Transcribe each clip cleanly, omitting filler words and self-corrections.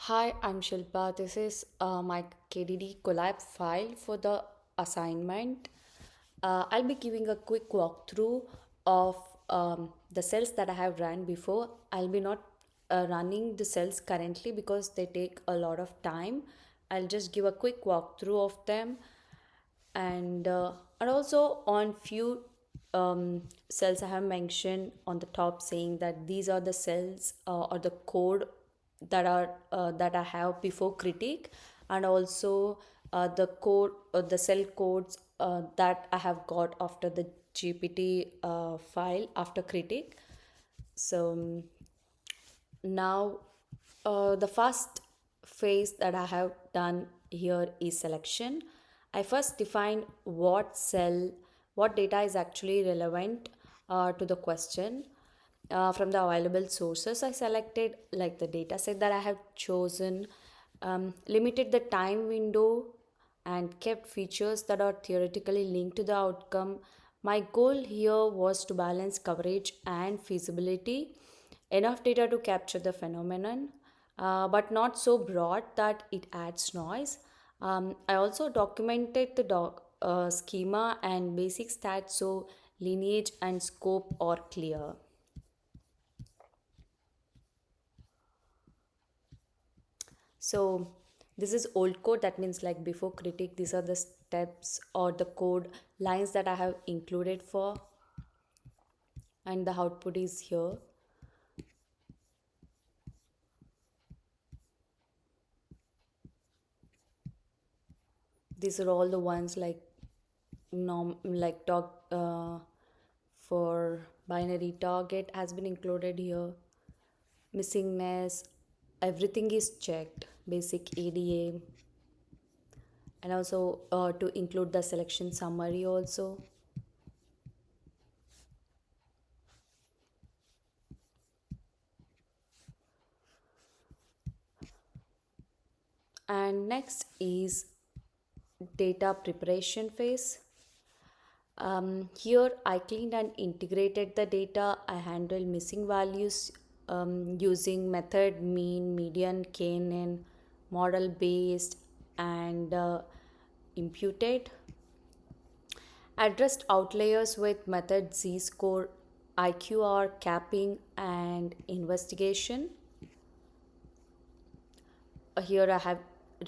Hi, I'm Shilpa. This is my KDD collab file for the assignment. I'll be giving a quick walkthrough of the cells that I have run before. I'll be not running the cells currently because they take a lot of time. I'll just give a quick walkthrough of them and also on few cells I have mentioned on the top saying that these are the cells or the code that I have before critique, and also the code the cell codes that I have got after the GPT file after critique. So now, the first phase that I have done here is selection. I first define what data is actually relevant to the question. From the available sources, I selected like the data set that I have chosen, limited the time window, and kept features that are theoretically linked to the outcome. My goal here was to balance coverage and feasibility, enough data to capture the phenomenon, but not so broad that it adds noise. I also documented the schema and basic stats so lineage and scope are clear. So this is old code, that means like before critique, these are the steps or the code lines that I have included for, and the output is here. These are all the ones like like for binary target has been included here. Missingness, everything is checked. Basic ADA, and also to include the selection summary also. And next is data preparation phase. Here I cleaned and integrated the data. I handled missing values using method mean, median, KNN, model based, and imputed. Addressed outliers with method Z score, IQR, capping, and investigation. Here I have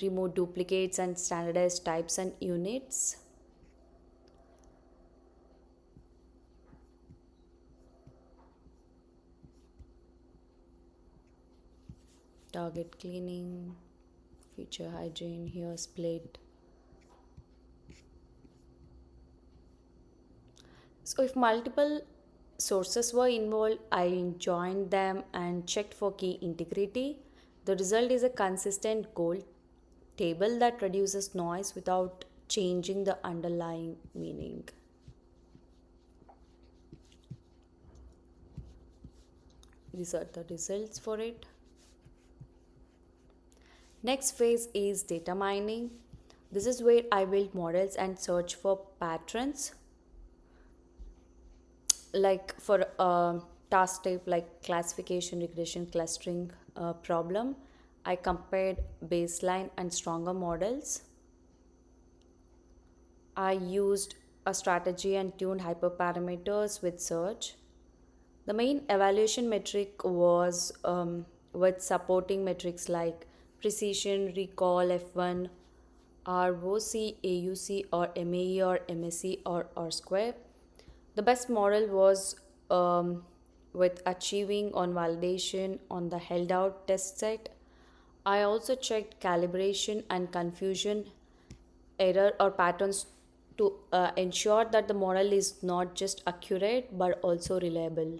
removed duplicates and standardized types and units. Target cleaning, feature hygiene, here split. So if multiple sources were involved, I joined them and checked for key integrity. The result is a consistent goal table that reduces noise without changing the underlying meaning. These are the results for it. Next phase is data mining. This is where I build models and search for patterns. Like for a task type like classification, regression, clustering problem, I compared baseline and stronger models. I used a strategy and tuned hyperparameters with search. The main evaluation metric was with supporting metrics like precision, recall, F1, ROC, AUC, or MAE, or MSE, or R square. The best model was with achieving on validation on the held out test set. I also checked calibration and confusion, error, or patterns to ensure that the model is not just accurate but also reliable.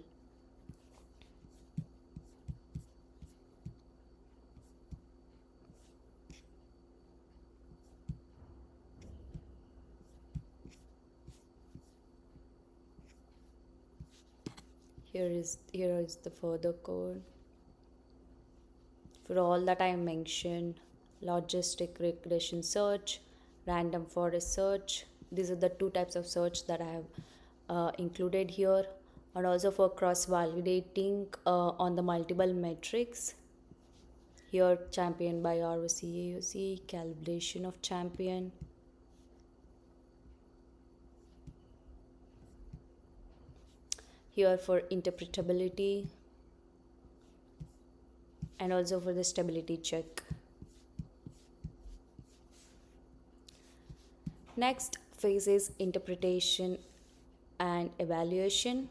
Here is the further code for all that I mentioned: logistic regression search, random forest search. These are the two types of search that I have included here, and also for cross validating on the multiple metrics. Here, champion by ROC AOC, calibration of champion. Here for interpretability and also for the stability check. Next phase is interpretation and evaluation.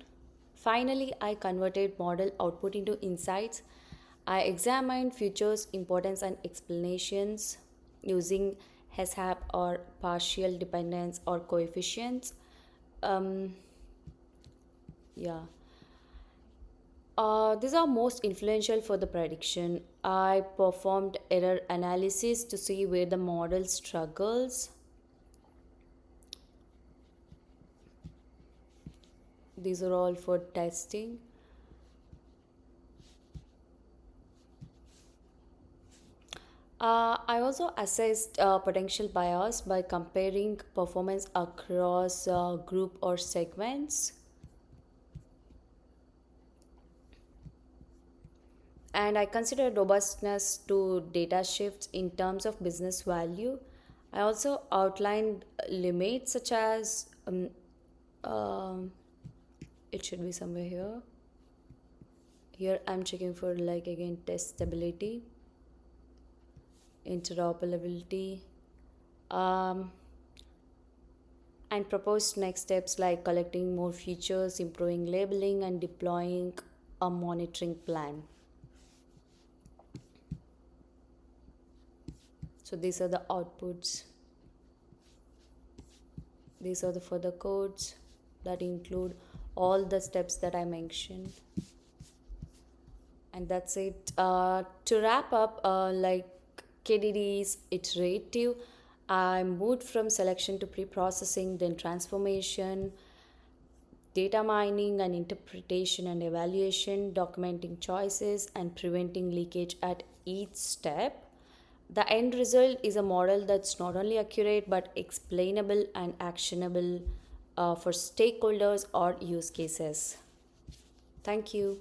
Finally, I converted model output into insights. I examined features, importance, and explanations using HASHAP or partial dependence or coefficients. Um, yeah. These are most influential for the prediction. I performed error analysis to see where the model struggles. These are all for testing. I also assessed potential bias by comparing performance across group or segments. And I consider robustness to data shifts in terms of business value. I also outlined limits such as um, it should be somewhere here. Here I'm checking for like again test stability, interoperability, um, and proposed next steps like collecting more features, improving labeling, and deploying a monitoring plan. So these are the outputs. These are the further codes that include all the steps that I mentioned. And that's it. To wrap up, like KDD is iterative. I moved from selection to pre-processing, then transformation, data mining and interpretation and evaluation, documenting choices and preventing leakage at each step. The end result is a model that's not only accurate but explainable and actionable for stakeholders or use cases. Thank you.